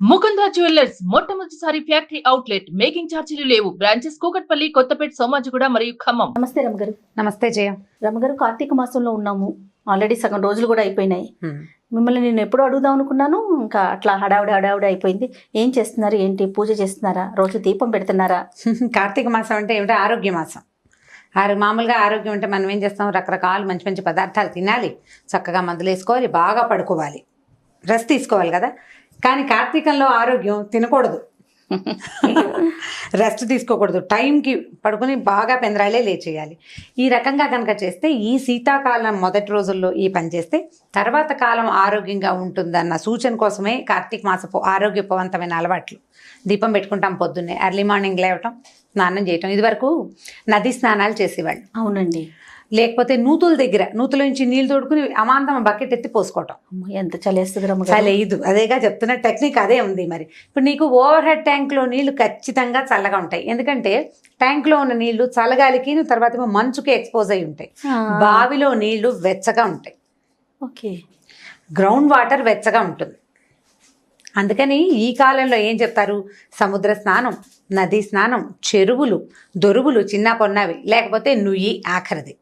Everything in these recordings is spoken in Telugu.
ముకుంద జ్యువెలర్స్ మొట్టమొదటిసారి ఫ్యాక్టరీ అవుట్లెట్ మేకింగ్ ఛార్జీలు లేవు. బ్రాంచెస్ కూకట్పల్లి, కొత్తపేట, సోమాజిగూడ మరియు ఖమ్మం. నమస్తే రమగారు. నమస్తే జయ. రమగారు, కార్తీక మాసంలో ఉన్నాము. ఆల్రెడీ సగం రోజులు కూడా అయిపోయినాయి. మిమ్మల్ని నేను ఎప్పుడూ అడుగుదాం అనుకున్నాను, ఇంకా అట్లా హడావుడి అయిపోయింది. ఏం చేస్తున్నారు, ఏంటి పూజ చేస్తున్నారా, రోజు దీపం పెడుతున్నారా? కార్తీక మాసం అంటే ఏమిటో ఆరోగ్య మాసం. మామూలుగా ఆరోగ్యం అంటే మనం ఏం చేస్తాం, రకరకాల మంచి మంచి పదార్థాలు తినాలి, చక్కగా మందులు వేసుకోవాలి, బాగా పడుకోవాలి, రెస్ట్ తీసుకోవాలి కదా. కానీ కార్తీకంలో ఆరోగ్యం తినకూడదు, రెస్ట్ తీసుకోకూడదు, టైంకి పడుకుని బాగా పెందరాలే లేచేయాలి. ఈ రకంగా కనుక చేస్తే ఈ శీతాకాలం మొదటి రోజుల్లో ఈ పని చేస్తే తర్వాత కాలం ఆరోగ్యంగా ఉంటుందన్న సూచన కోసమే కార్తీక మాసపు ఆరోగ్యపవంతమైన అలవాట్లు. దీపం పెట్టుకుంటాం పొద్దున్నే, ఎర్లీ మార్నింగ్ లేవటం, స్నానం చేయటం. ఇదివరకు నది స్నానాలు చేసేవాళ్ళు. అవునండి. లేకపోతే నూతుల నుంచి నీళ్ళు తోడుకుని అమాంతం బకెట్ ఎత్తి పోసుకోవటం. ఎంత చలేస్తుంది రమగారు. చలేదు, అదేగా చెప్తున్న టెక్నిక్ అదే ఉంది. మరి ఇప్పుడు నీకు ఓవర్ హెడ్ ట్యాంక్లో నీళ్లు ఖచ్చితంగా చల్లగా ఉంటాయి, ఎందుకంటే ట్యాంక్లో ఉన్న నీళ్లు చల్లగాలికి తర్వాత మంచుకి ఎక్స్పోజ్ అయి ఉంటాయి. బావిలో నీళ్లు వెచ్చగా ఉంటాయి, ఓకే. గ్రౌండ్ వాటర్ వెచ్చగా ఉంటుంది. అందుకని ఈ కాలంలో ఏం చెప్తారు, సముద్ర స్నానం, నదీ స్నానం, చెరువులు, దొరువులు చిన్న పొన్నవి, లేకపోతే నుయ్యి ఆఖరిది.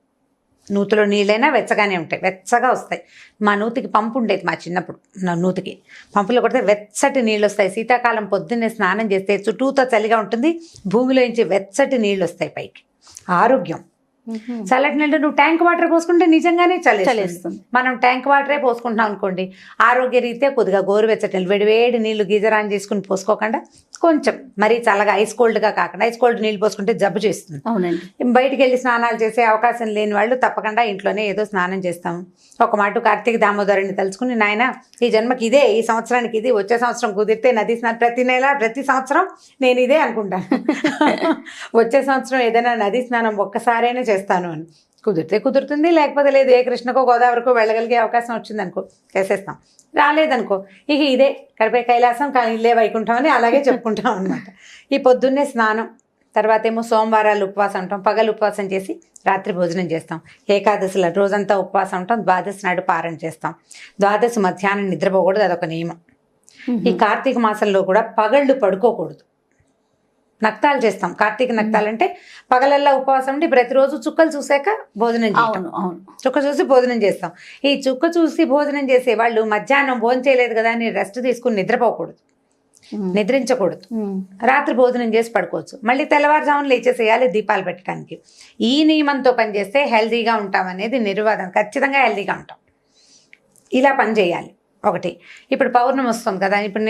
నూతిలో నీళ్ళైనా వెచ్చగానే ఉంటాయి, వెచ్చగా వస్తాయి. మా నూతికి పంపు ఉండేది, మా చిన్నప్పుడు నా నూతికి పంపులో కొడితే వెచ్చటి నీళ్ళు వస్తాయి. శీతాకాలం పొద్దున్నే స్నానం చేస్తే చుట్టూతో చలిగా ఉంటుంది, భూమిలోంచి వెచ్చటి నీళ్ళు వస్తాయి పైకి. ఆరోగ్యం. చల్లటి నీళ్ళు నువ్వు ట్యాంక్ వాటర్ పోసుకుంటే నిజంగానే చలేస్తుంది. మనం ట్యాంక్ వాటరే పోసుకుంటున్నాం అనుకోండి, ఆరోగ్య రీత్యా కొద్దిగా గోరువెచ్చటి నీళ్ళు, వేడి నీళ్ళు గీజర్ ఆన్ చేసుకుని పోసుకోకుండా కొంచెం మరీ చల్లగా ఐస్ కోల్డ్గా కాకుండా, ఐస్ కోల్డ్ నీళ్ళు పోసుకుంటే జబ్బు చేస్తుంది. అవునండి. బయటికి వెళ్ళి స్నానాలు చేసే అవకాశం లేని వాళ్ళు తప్పకుండా ఇంట్లోనే ఏదో స్నానం చేస్తాము. ఒక మాట కార్తీక దామోదరుని తలుచుకుని, నాయన ఈ జన్మకి ఇదే, ఈ సంవత్సరానికి ఇది, వచ్చే సంవత్సరం కుదిరితే నది స్నానం, ప్రతి నెల ప్రతి సంవత్సరం నేను ఇదే అనుకుంటాను. వచ్చే సంవత్సరం ఏదైనా నది స్నానం ఒక్కసారైనా చేస్తాను అని. కుదిరితే కుదురుతుంది, లేకపోతే లేదు. ఏ కృష్ణకో గోదావరికో వెళ్ళగలిగే అవకాశం వచ్చిందనుకో చేసేస్తాం, రాలేదనుకో ఇక ఇదే కడిపే కైలాసం, కానీ ఇల్లే వైకుంఠం అని అలాగే చెప్పుకుంటాం అనమాట. ఈ పొద్దున్నే స్నానం, తర్వాత ఏమో సోమవారాలు ఉపవాసం ఉంటాం, పగలు ఉపవాసం చేసి రాత్రి భోజనం చేస్తాం. ఏకాదశిలో రోజంతా ఉపవాసం ఉంటాం, ద్వాదశి నాడు పారణ చేస్తాం. ద్వాదశి మధ్యాహ్నం నిద్రపోకూడదు, అదొక నియమం. ఈ కార్తీక మాసంలో కూడా పగళ్ళు పడుకోకూడదు, నక్తాలు చేస్తాం. కార్తీక నక్తాలు అంటే పగలల్లా ఉపవాసం ఉండి ప్రతిరోజు చుక్కలు చూసాక భోజనం చేయటం. చుక్క చూసి భోజనం చేస్తాం. ఈ చుక్క చూసి భోజనం చేసే వాళ్ళు మధ్యాహ్నం భోజనం చేయలేదు కదా అని రెస్ట్ తీసుకుని నిద్రపోకూడదు, నిద్రించకూడదు. రాత్రి భోజనం చేసి పడుకోవచ్చు, మళ్ళీ తెల్లవారుజామున లేచేసేయాలి దీపాలు పెట్టడానికి. ఈ నియమంతో పనిచేస్తే హెల్తీగా ఉంటాం అనేది నిర్వాదం, ఖచ్చితంగా హెల్తీగా ఉంటాం. ఇలా పని చేయాలి. ఒకటి, ఇప్పుడు పౌర్ణమి వస్తుంది కదా, ఇప్పుడు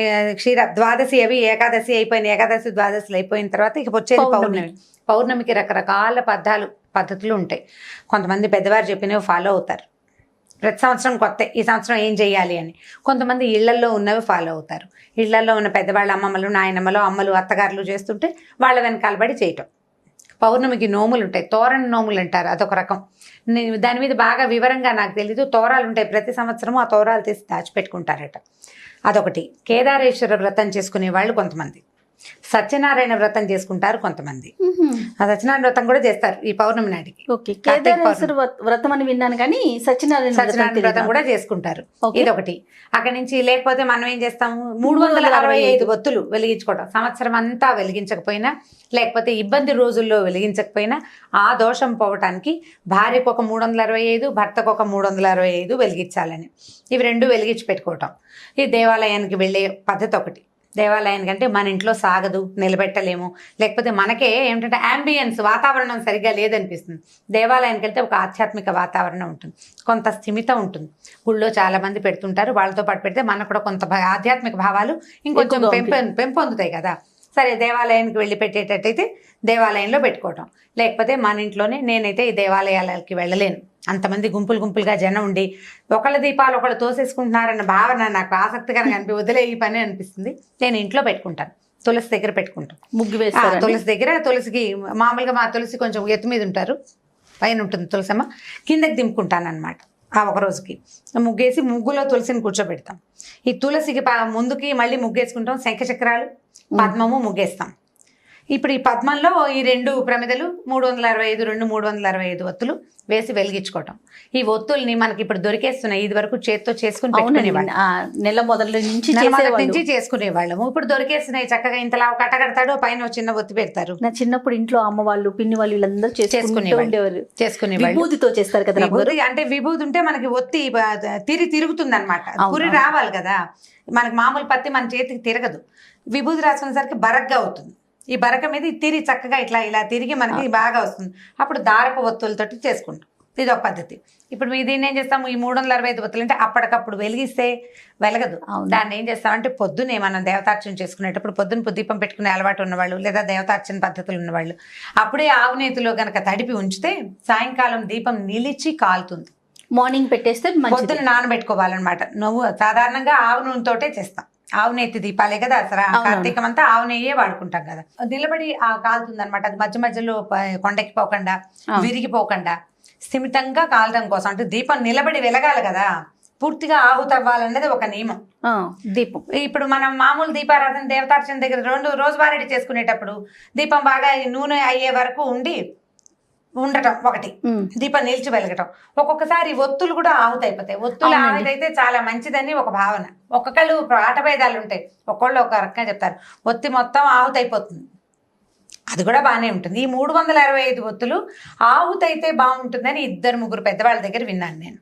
ద్వాదశి అవి ఏకాదశి అయిపోయిన, ఏకాదశి ద్వాదశిలు అయిపోయిన తర్వాత ఇక వచ్చేది పౌర్ణమి. పౌర్ణమికి రకరకాల పద్ధతులు ఉంటాయి. కొంతమంది పెద్దవారు చెప్పినవి ఫాలో అవుతారు, ప్రతి సంవత్సరం కొత్త, ఈ సంవత్సరం ఏం చేయాలి అని. కొంతమంది ఇళ్లల్లో ఉన్నవి ఫాలో అవుతారు. ఇళ్లల్లో ఉన్న పెద్దవాళ్ళ అమ్మమ్మలు, నాయనమ్మలు, అమ్మలు, అత్తగారులు చేస్తుంటే వాళ్ళ వెనకాల పడి చేయటం. పౌర్ణమికి నోములు ఉంటాయి, తోరణ నోములు అంటారు, అదొక రకం. దాని మీద బాగా వివరంగా నాకు తెలీదు. తోరాలు ఉంటాయి, ప్రతి సంవత్సరము ఆ తోరాలు తీసి దాచిపెట్టుకుంటారట, అదొకటి. కేదారేశ్వర వ్రతం చేసుకునే వాళ్ళు కొంతమంది, సత్యనారాయణ వ్రతం చేసుకుంటారు కొంతమంది. ఆ సత్యనారాయణ వ్రతం కూడా చేస్తారు ఈ పౌర్ణమి నాటికి. కేదారేశ్వర వ్రతం అని విన్నాను, కానీ సత్యనారాయణ వ్రతం కూడా చేసుకుంటారు. ఇదొకటి. అక్కడి నుంచి లేకపోతే మనం ఏం చేస్తాము, 365 ఒత్తులు వెలిగించుకోవడం. సంవత్సరం అంతా వెలిగించకపోయినా, లేకపోతే ఇబ్బంది రోజుల్లో వెలిగించకపోయినా ఆ దోషం పోవటానికి భార్యకు ఒక 365, భర్తకు ఒక 365 వెలిగించాలని, ఇవి రెండు వెలిగించి పెట్టుకోవటం. ఈ దేవాలయానికి వెళ్ళే పద్ధతి ఒకటి. దేవాలయానికి అంటే మన ఇంట్లో సాగదు, నిలబెట్టలేము, లేకపోతే మనకే ఏమిటంటే యాంబియన్స్, వాతావరణం సరిగ్గా లేదనిపిస్తుంది. దేవాలయానికి వెళ్తే ఒక ఆధ్యాత్మిక వాతావరణం ఉంటుంది, కొంత స్థిమితం ఉంటుంది. గుళ్ళో చాలా మంది పెడుతుంటారు, వాళ్ళతో పాటు పెడితే మనకు కూడా కొంత ఆధ్యాత్మిక భావాలు ఇంకొంచెం పెంపొందుతాయి కదా. సరే, దేవాలయానికి వెళ్ళి పెట్టేటట్టయితే దేవాలయంలో పెట్టుకోవటం, లేకపోతే మన ఇంట్లోనే. నేనైతే ఈ దేవాలయాలకి వెళ్ళలేను, అంతమంది గుంపులుగా జనం ఉండి ఒకళ్ళ దీపాలు ఒకళ్ళు తోసేసుకుంటున్నారన్న భావన నాకు ఆసక్తికరంగా వదిలే ఈ పని అనిపిస్తుంది. నేను ఇంట్లో పెట్టుకుంటాను, తులసి దగ్గర పెట్టుకుంటాను. ముగ్గు వేస్తాను తులసి దగ్గర. తులసికి మామూలుగా మా తులసి కొంచెం ఎత్తు మీద ఉంటారు, పైన ఉంటుంది తులసమ్మ, కిందకి దింపుకుంటాను అనమాట. ఆ ఒక రోజుకి ముగ్గేసి ముగ్గులో తులసిని కూర్చోబెడతాం. ఈ తులసికి ముందుకి మళ్ళీ ముగ్గేసుకుంటాం, శంఖచక్రాలు, పద్మము ముగ్గేస్తాం. ఇప్పుడు ఈ పద్మంలో ఈ 2 ప్రమిదలు 365 365 ఒత్తులు వేసి వెలిగించుకోవటం. ఈ ఒత్తుల్ని మనకి ఇప్పుడు దొరికేస్తున్నాయి. ఇది వరకు చేత్తో చేసుకుని పెట్టుకునేవాళ్ళం, నెల మొదటి నుంచి చేసుకునేవాళ్ళము. ఇప్పుడు దొరికేస్తున్నాయి చక్కగా. ఇంతలా ఒక కట్ట కడతాడు, పైన చిన్న ఒత్తి పెడతారు. నా చిన్నప్పుడు ఇంట్లో అమ్మ వాళ్ళు పిన్ని వాళ్ళు వీళ్ళందరూ చేసుకునేవాళ్ళు. విభూతితో చేస్తారు కదా. అంటే విభూతి ఉంటే మనకి ఒత్తి తిరుగుతుంది అనమాట. పురి రావాలి కదా. మనకి మామూలు పత్తి మన చేతికి తిరగదు. విభూతి రాసుకునేసరికి బరగ్గా అవుతుంది. ఈ బరక మీద తిరిగి చక్కగా ఇలా తిరిగి మనకి బాగా వస్తుంది. అప్పుడు దారపు ఒత్తులతోటి చేసుకుంటాం. ఇది ఒక పద్ధతి. ఇప్పుడు దీన్ని ఏం చేస్తాము, ఈ 365 ఒత్తులు అంటే అప్పటికప్పుడు వెలిగిస్తే వెలగదు. దాన్ని ఏం చేస్తామంటే పొద్దునే మనం దేవతార్చన చేసుకునేటప్పుడు పొద్దున దీపం పెట్టుకునే అలవాటు ఉన్నవాళ్ళు లేదా దేవతార్చన పద్ధతులు ఉన్నవాళ్ళు అప్పుడే ఆవు నేతిలో గనక తడిపి ఉంచితే సాయంకాలం దీపం నిలిచి కాలుతుంది. మార్నింగ్ పెట్టేస్తే పొద్దున నానబెట్టుకోవాలన్నమాట. నువ్వు సాధారణంగా ఆవు నూనెతోటే చేస్తాం. ఆవు నెత్తి దీపాలే కదా అసలు కార్తీకం అంతా ఆవు నెయ్యే వాడుకుంటాం కదా. నిలబడి కాలుతుంది అనమాట. అది మధ్య మధ్యలో కొండకి పోకుండా విరిగిపోకుండా స్థిమితంగా కాలడం కోసం, అంటే దీపం నిలబడి వెలగాలి కదా, పూర్తిగా ఆహుతవ్వాలన్నది ఒక నియమం. దీపం ఇప్పుడు మనం మామూలు దీపారాధన దేవతార్చన దగ్గర రోజువారీ చేసుకునేటప్పుడు దీపం బాగా నూనె అయ్యే వరకు ఉండటం ఒకటి, దీపం నిలిచి వెలగటం. ఒక్కొక్కసారి ఒత్తులు కూడా ఆహుతైపోతాయి. ఒత్తులు ఆహుతైతే చాలా మంచిదని ఒక భావన. ఒక్కొక్కళ్ళు ఆటభేదాలు ఉంటాయి, ఒక్కొళ్ళు ఒక రకంగా చెప్తారు. ఒత్తి మొత్తం ఆహుతైపోతుంది, అది కూడా బాగానే ఉంటుంది. ఈ 365 ఒత్తులు ఆహుతైతే బాగుంటుందని 2-3 పెద్దవాళ్ళ దగ్గర విన్నాను నేను.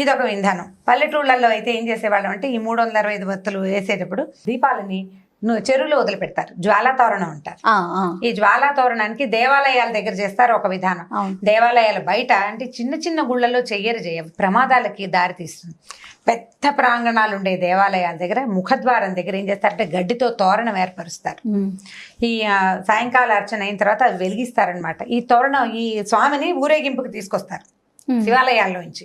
ఇది ఒక విధానం. పల్లెటూళ్ళల్లో అయితే ఏం చేసేవాళ్ళం అంటే ఈ 365 ఒత్తులు వేసేటప్పుడు దీపాలని చెరువులో వదిలిపెడతారు. జ్వాలా తోరణం అంటారు. ఈ జ్వాలా తోరణానికి దేవాలయాల దగ్గర చేస్తారు ఒక విధానం. దేవాలయాల బయట అంటే చిన్న చిన్న గుళ్ళల్లో చెయ్యరు, ప్రమాదాలకి దారి తీస్తుంది. పెద్ద ప్రాంగణాలు ఉండే దేవాలయాల దగ్గర ముఖద్వారం దగ్గర ఏం చేస్తారంటే గడ్డితో తోరణం ఏర్పరుస్తారు. ఈ సాయంకాల అర్చన అయిన తర్వాత అవి వెలిగిస్తారనమాట. ఈ తోరణం ఈ స్వామిని ఊరేగింపుకి తీసుకొస్తారు శివాలయాల్లో నుంచి.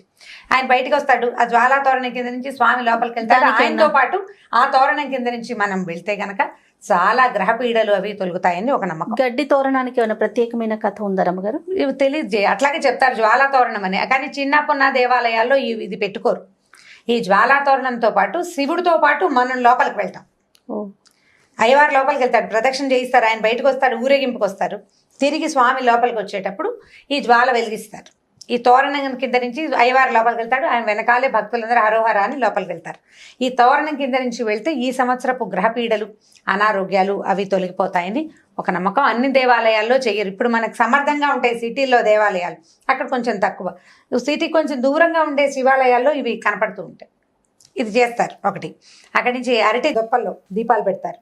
ఆయన బయటకు వస్తాడు, ఆ జ్వాలా తోరణం కింద నుంచి స్వామి లోపలికి వెళ్తాడు. ఆయనతో పాటు ఆ తోరణం కింద నుంచి మనం వెళ్తే గనక చాలా గ్రహ పీడలు అవి తొలుగుతాయని ఒక నమ్మకం. గడ్డి తోరణానికి ఏమైనా ప్రత్యేకమైన కథ ఉందా రమ్మగారు? ఇవి తెలియదు, అట్లాగే చెప్తారు జ్వాలా తోరణం అని. కానీ చిన్నప్పున్న దేవాలయాల్లో ఇది పెట్టుకోరు. ఈ జ్వాలా తోరణంతో పాటు శివుడితో పాటు మనం లోపలికి వెళ్తాం. అయ్యవారు లోపలికి వెళ్తాడు, ప్రదక్షిణ చేయిస్తారు, ఆయన బయటకు వస్తాడు, ఊరేగింపుకి వస్తారు. తిరిగి స్వామి లోపలికి వచ్చేటప్పుడు ఈ జ్వాల వెలిగిస్తారు. ఈ తోరణం కింద నుంచి అయ్యవారు లోపలికి వెళ్తాడు, ఆయన వెనకాలే భక్తులందరూ హరోహర అని లోపలికి వెళ్తారు. ఈ తోరణం కింద నుంచి వెళ్తే ఈ సంవత్సరపు గ్రహపీడలు అనారోగ్యాలు అవి తొలగిపోతాయని ఒక నమ్మకం. అన్ని దేవాలయాల్లో చెయ్యరు. ఇప్పుడు మనకు సమర్థంగా ఉంటాయి సిటీల్లో దేవాలయాలు, అక్కడ కొంచెం తక్కువ. సిటీకి కొంచెం దూరంగా ఉండే శివాలయాల్లో ఇవి కనపడుతూ ఉంటాయి. ఇది చేస్తారు ఒకటి. అక్కడి నుంచి అరటి దొప్పల్లో దీపాలు పెడతారు,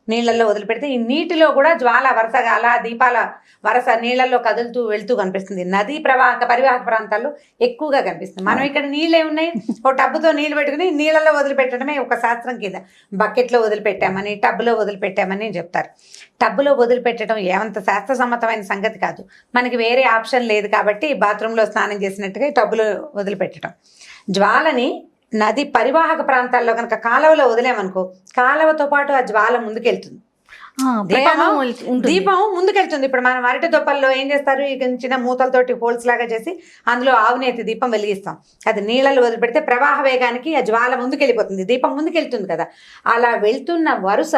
నీళ్ళల్లో వదిలిపెడితే ఈ నీటిలో కూడా జ్వాల వరుసగా అలా దీపాల వరుస నీళ్ళల్లో కదులుతూ వెళ్తూ కనిపిస్తుంది. నదీ పరివాహక ప్రాంతాల్లో ఎక్కువగా కనిపిస్తుంది. మనం ఇక్కడ నీళ్ళే ఉన్నాయి, ఒక టబ్బుతో నీళ్ళు పెట్టుకుని నీళ్ళల్లో వదిలిపెట్టడమే ఒక శాస్త్రం కింద. బకెట్లో వదిలిపెట్టామని టబ్బులో వదిలిపెట్టామని చెప్తారు. టబ్బులో వదిలిపెట్టడం ఏమంత శాస్త్రసమ్మతమైన సంగతి కాదు. మనకి వేరే ఆప్షన్ లేదు కాబట్టి బాత్రూంలో స్నానం చేసినట్టుగా టబ్బులో వదిలిపెట్టడం. జ్వాలని నది పరివాహక ప్రాంతాల్లో కనుక కాలువలో వదిలేమనుకో, కాలువతో పాటు ఆ జ్వాల ముందుకెళ్తుంది, దీపం ముందుకెళ్తుంది. ఇప్పుడు మనం అరటి దొప్పల్లో ఏం చేస్తారు, చిన్న మూతలతోటి హోల్స్ లాగా చేసి అందులో ఆవునేతి దీపం వెలిగిస్తాం. అది నీళ్ళలో వదిలిపెడితే ప్రవాహ వేగానికి ఆ జ్వాల ముందుకెళ్ళిపోతుంది, దీపం ముందుకెళ్తుంది కదా. అలా వెళ్తున్న వరుస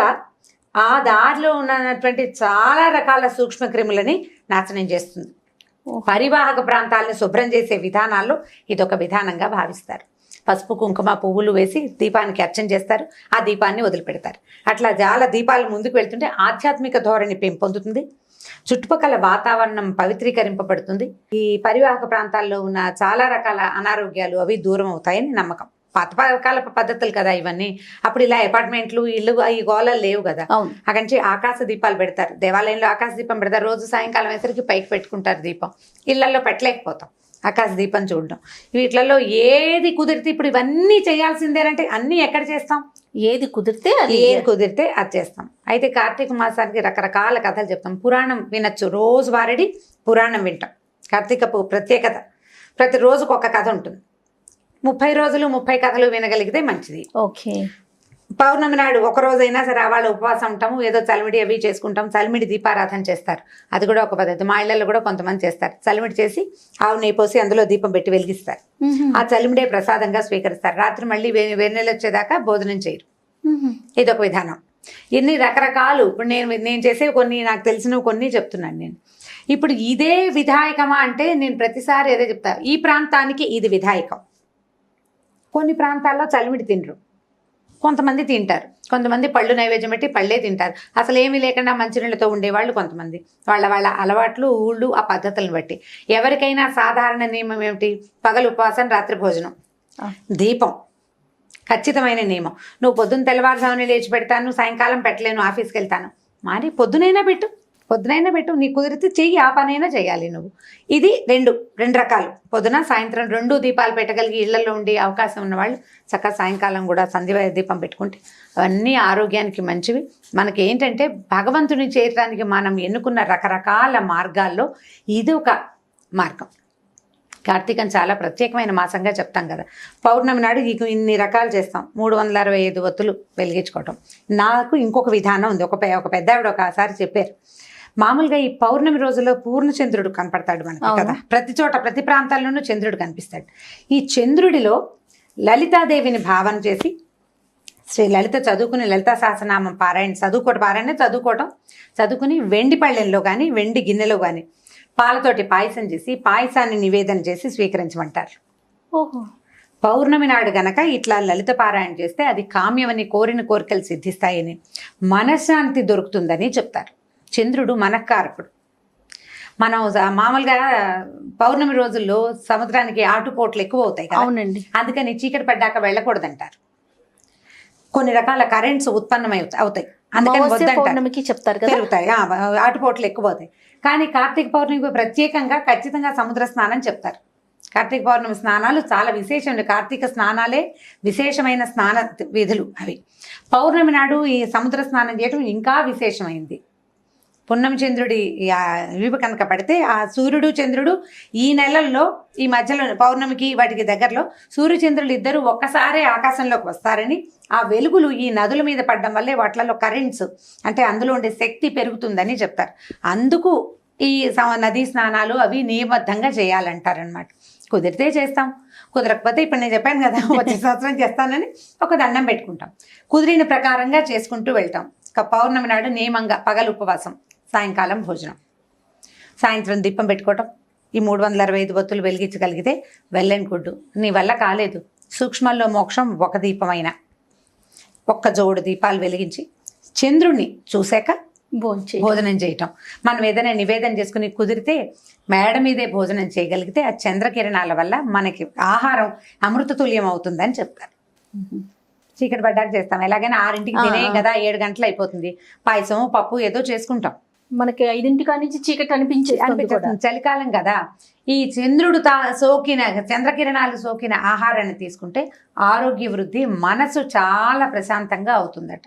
ఆ దారిలో ఉన్నటువంటి చాలా రకాల సూక్ష్మ క్రిములని నాశనం చేస్తుంది. పరివాహక ప్రాంతాలను శుభ్రం చేసే విధానాల్లో ఇదొక విధానంగా భావిస్తారు. పసుపు కుంకుమ పువ్వులు వేసి దీపానికి అర్చన చేస్తారు, ఆ దీపాన్ని వదిలిపెడతారు. అట్లా జాల దీపాలు ముందుకు వెళ్తుంటే ఆధ్యాత్మిక ధోరణి పెంపొందుతుంది, చుట్టుపక్కల వాతావరణం పవిత్రీకరింపబడుతుంది. ఈ పరివాహక ప్రాంతాల్లో ఉన్న చాలా రకాల అనారోగ్యాలు అవి దూరం అవుతాయని నమ్మకం. పాతకాల పద్ధతులు కదా ఇవన్నీ. అప్పుడు ఇలా అపార్ట్మెంట్లు ఇల్లు ఈ గోళాలు లేవు కదా. అక్కడి నుంచి ఆకాశ దీపాలు పెడతారు, దేవాలయంలో ఆకాశ దీపం పెడతారు. రోజు సాయంకాలం వేసరికి పైకి పెట్టుకుంటారు దీపం. ఇళ్లలో పెట్టలేకపోతాం ఆకాశ దీపం చూడడం. వీటిలలో ఏది కుదిరితే ఇప్పుడు ఇవన్నీ చేయాల్సిందేనంటే అన్నీ ఎక్కడ చేస్తాం, ఏది కుదిరితే అది చేస్తాం. అయితే కార్తీక మాసానికి రకరకాల కథలు చెప్తాం. పురాణం వినొచ్చు, రోజు వారడి పురాణం వింటాం. కార్తీకపు ప్రత్యేకత, ప్రతి రోజుకు ఒక కథ ఉంటుంది. 30 రోజులు 30 కథలు వినగలిగితే మంచిది. ఓకే. పౌర్ణమి నాడు ఒక రోజైనా సరే వాళ్ళు ఉపవాసం ఉంటాము, ఏదో చలిమిడి అవి చేసుకుంటాం. చలిమిడి దీపారాధన చేస్తారు, అది కూడా ఒక పద్ధతి. మా ఇళ్లలో కూడా కొంతమంది చేస్తారు. చలిమిడి చేసి ఆవు నెయ్యి పోసి అందులో దీపం పెట్టి వెలిగిస్తారు. ఆ చలిమిడే ప్రసాదంగా స్వీకరిస్తారు. రాత్రి మళ్ళీ వెన్నెలు వచ్చేదాకా భోజనం చేయరు. ఇదొక విధానం. ఎన్ని రకరకాలు. ఇప్పుడు నేను చేసే కొన్ని నాకు తెలిసినవి కొన్ని చెప్తున్నాను నేను. ఇప్పుడు ఇదే విధాయకమా అంటే నేను ప్రతిసారి ఏదో చెప్తా, ఈ ప్రాంతానికి ఇది విధాయకం. కొన్ని ప్రాంతాల్లో చలిమిడి తినరు, కొంతమంది తింటారు. కొంతమంది పళ్ళు నైవేద్యం పెట్టి పళ్ళే తింటారు. అసలు ఏమీ లేకుండా మంచినీళ్ళతో ఉండేవాళ్ళు కొంతమంది. వాళ్ళ అలవాట్లు, ఊళ్ళు, ఆ పద్ధతులను బట్టి. ఎవరికైనా సాధారణ నియమం ఏమిటి? పగలు ఉపవాసం, రాత్రి భోజనం, దీపం ఖచ్చితమైన నియమం. నువ్వు పొద్దున్న తెల్లవారుజామున లేచి పెడతాను, సాయంకాలం పెట్టలేను, ఆఫీస్కి వెళ్తాను. మరి పొద్దునైనా పెట్టు, నీ కుదిరితే చెయ్యి, ఆ పనైనా చేయాలి నువ్వు. ఇది రెండు రకాలు. పొద్దున సాయంత్రం 2 దీపాలు పెట్టగలిగి ఇళ్లలో ఉండే అవకాశం ఉన్నవాళ్ళు చక్కగా సాయంకాలం కూడా సంధ్య దీపం పెట్టుకుంటే అవన్నీ ఆరోగ్యానికి మంచివి. మనకి ఏంటంటే భగవంతుని చేయడానికి మనం ఎన్నుకున్న రకరకాల మార్గాల్లో ఇది ఒక మార్గం. కార్తీకం చాలా ప్రత్యేకమైన మాసంగా చెప్తాం కదా. పౌర్ణమి నాడు ఇన్ని రకాలు చేస్తాం. 365 ఒత్తులు వెలిగించుకోవటం. నాకు ఇంకొక విధానం ఉంది. ఒక పెద్ద ఆవిడ ఒకసారి చెప్పారు, మామూలుగా ఈ పౌర్ణమి రోజుల్లో పూర్ణచంద్రుడు కనపడతాడు మనకి కదా, ప్రతి చోట ప్రతి ప్రాంతాల్లోనూ చంద్రుడు కనిపిస్తాడు. ఈ చంద్రుడిలో లలితాదేవిని భావన చేసి శ్రీ లలిత చదువుకుని లలితా సహస్రనామం చదువుకుని వెండి పళ్ళెంలో కానీ వెండి గిన్నెలో కానీ పాలతోటి పాయసం చేసి పాయసాన్ని నివేదన చేసి స్వీకరించమంటారు. ఓహో. పౌర్ణమి నాడు గనక ఇట్లా లలిత పారాయణ చేస్తే అది కామ్యమని, కోరిన కోరికలు సిద్ధిస్తాయని, మనశ్శాంతి దొరుకుతుందని చెప్తారు. చంద్రుడు మనఃకారకుడు. మనం మామూలుగా పౌర్ణమి రోజుల్లో సముద్రానికి ఆటుపోట్లు ఎక్కువ అవుతాయి కదా. అవునండి. అందుకని చీకటి పడ్డాక వెళ్ళకూడదంటారు. కొన్ని రకాల కరెంట్స్ ఉత్పన్నమై అవుతాయి, అందుకని పౌర్ణమికి చెప్తారు కదా, పెరుగుతాయి, ఆటుపోట్లు ఎక్కువ అవుతాయి. కానీ కార్తీక పౌర్ణమికి ప్రత్యేకంగా ఖచ్చితంగా సముద్ర స్నానం చెప్తారు. కార్తీక పౌర్ణమి స్నానాలు చాలా విశేషం. కార్తీక స్నానాలే విశేషమైన స్నాన విధులు అవి. పౌర్ణమి నాడు ఈ సముద్ర స్నానం చేయడం ఇంకా విశేషమైంది. పున్నమి చంద్రుడి వీపు కనుక పడితే ఆ సూర్యుడు చంద్రుడు ఈ నెలల్లో ఈ మధ్యలో పౌర్ణమికి వాటికి దగ్గరలో సూర్యచంద్రులు ఇద్దరు ఒక్కసారే ఆకాశంలోకి వస్తారని, ఆ వెలుగులు ఈ నదుల మీద పడడం వల్లే వాటిలలో కరెంట్స్ అంటే అందులో ఉండే శక్తి పెరుగుతుందని చెప్తారు. అందుకు ఈ నదీ స్నానాలు అవి నియమబద్ధంగా చేయాలంటారనమాట. కుదిరితే చేస్తాం, కుదరకపోతే ఇప్పుడు నేను చెప్పాను కదా వచ్చే సంవత్సరం చేస్తానని ఒక దండం పెట్టుకుంటాం. కుదిరిన ప్రకారంగా చేసుకుంటూ వెళ్తాం. పౌర్ణమి నాడు నియమంగా పగలు ఉపవాసం, సాయంకాలం భోజనం, సాయంత్రం దీపం పెట్టుకోవటం. ఈ 365 ఒత్తులు వెలిగించగలిగితే వెల్ గుడ్డు. నీ వల్ల కాలేదు, సూక్ష్మంలో మోక్షం ఒక దీపమైన ఒక్క జోడు దీపాలు వెలిగించి చంద్రుణ్ణి చూశాక భోజనం చేయటం. మనం ఏదైనా నివేదన చేసుకుని కుదిరితే మేడ మీదే భోజనం చేయగలిగితే ఆ చంద్రకిరణాల వల్ల మనకి ఆహారం అమృతతుల్యం అవుతుందని చెప్తారు. చీకటి పడ్డాక చేస్తాం. ఎలాగైనా 6ంటికి తినే కదా, 7 గంటలు అయిపోతుంది. పాయసం పప్పు ఏదో చేసుకుంటాం. మనకి 5 నుంచి చీకటి అనిపించేస్తుంది. చలికాలం కదా, ఈ చంద్రుడు సోకిన చంద్రకిరణాలు సోకిన ఆహారాన్ని తీసుకుంటే ఆరోగ్య వృద్ధి, మనసు చాలా ప్రశాంతంగా అవుతుందట.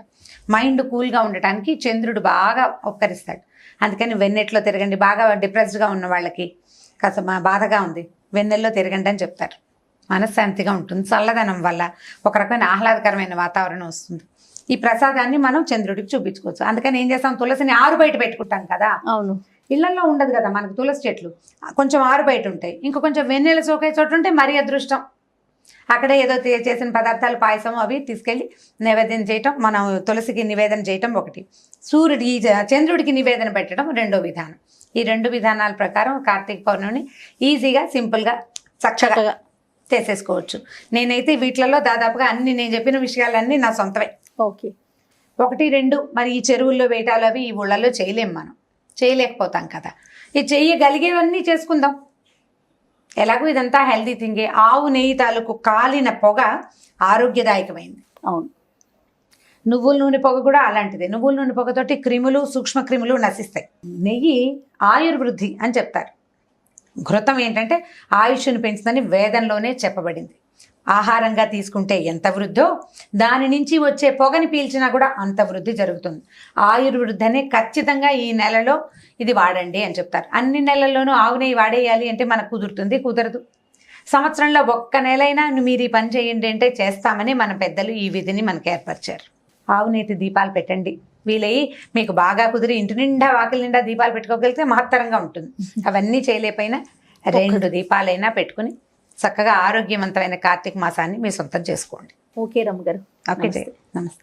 మైండ్ కూల్గా ఉండటానికి చంద్రుడు బాగా ఉపకరిస్తాడు. అందుకని వెన్నెట్లో తిరగండి. బాగా డిప్రెస్డ్గా ఉన్న వాళ్ళకి కాస్త బాధగా ఉంది, వెన్నెల్లో తిరగండి అని చెప్తారు. మనశ్శాంతిగా ఉంటుంది. చల్లదనం వల్ల ఒక రకమైన ఆహ్లాదకరమైన వాతావరణం వస్తుంది. ఈ ప్రసాదాన్ని మనం చంద్రుడికి చూపించుకోవచ్చు. అందుకని ఏం చేస్తాం, తులసిని ఆరు బయట పెట్టుకుంటాం కదా. అవును, ఇళ్లలో ఉండదు కదా మనకు తులసి చెట్లు, కొంచెం ఆరు బయట ఉంటాయి. ఇంకో కొంచెం వెన్నెల సోకే చోటు ఉంటే మరీ అదృష్టం. అక్కడే ఏదో చేసిన పదార్థాలు పాయసం అవి తీసుకెళ్ళి నివేదన చేయటం, మనం తులసికి నివేదన చేయటం ఒకటి, చంద్రుడికి నివేదన పెట్టడం రెండో విధానం. ఈ 2 విధానాల ప్రకారం కార్తీక పౌర్ణమిని ఈజీగా సింపుల్గా చక్కగా చేసేసుకోవచ్చు. నేనైతే వీటిలలో దాదాపుగా అన్ని నేను చెప్పిన విషయాలన్నీ నా సొంతమే. ఓకే. 1, 2 మరి ఈ చెరువుల్లో వేటాలు అవి ఈ ఊళ్ళల్లో చేయలేము, మనం చేయలేకపోతాం కదా. ఈ చేయగలిగేవన్నీ చేసుకుందాం. ఎలాగో ఇదంతా హెల్దీ థింగే. ఆవు నెయ్యి తాలూకు కాలిన పొగ ఆరోగ్యదాయకమైంది. అవును, నువ్వుల నూనె పొగ కూడా అలాంటిదే. నువ్వుల నూనె పొగతోటి క్రిములు, సూక్ష్మ క్రిములు నశిస్తాయి. నెయ్యి ఆయుర్వృద్ధి అని చెప్తారు. ఘృతం ఏంటంటే ఆయుష్ను పెంచుతుందని వేదంలోనే చెప్పబడింది. ఆహారంగా తీసుకుంటే ఎంత వృద్ధో దాని నుంచి వచ్చే పొగని పీల్చినా కూడా అంత వృద్ధి జరుగుతుంది. ఆయుర్వృద్ధి అనే ఖచ్చితంగా ఈ నెలలో ఇది వాడండి అని చెప్తారు. అన్ని నెలల్లోనూ ఆవు నెయ్యి వాడేయాలి అంటే మనకు కుదురుతుంది? కుదరదు. సంవత్సరంలో ఒక్క నెలైనా మీరు ఈ పని చేయండి అంటే చేస్తామని మన పెద్దలు ఈ విధిని మనకు ఏర్పరిచారు. ఆవు నేతి దీపాలు పెట్టండి. వీలయ్యి మీకు బాగా కుదిరి ఇంటి నిండా వాకిలి నిండా దీపాలు పెట్టుకోగలిగితే మహత్తరంగా ఉంటుంది. అవన్నీ చేయలేకపోయినా 2 దీపాలైనా పెట్టుకుని చక్కగా ఆరోగ్యవంతమైన కార్తీక మాసాన్ని మీ సొంతం చేసుకోండి. ఓకే రమ్మ గారు. ఓకే, నమస్తే.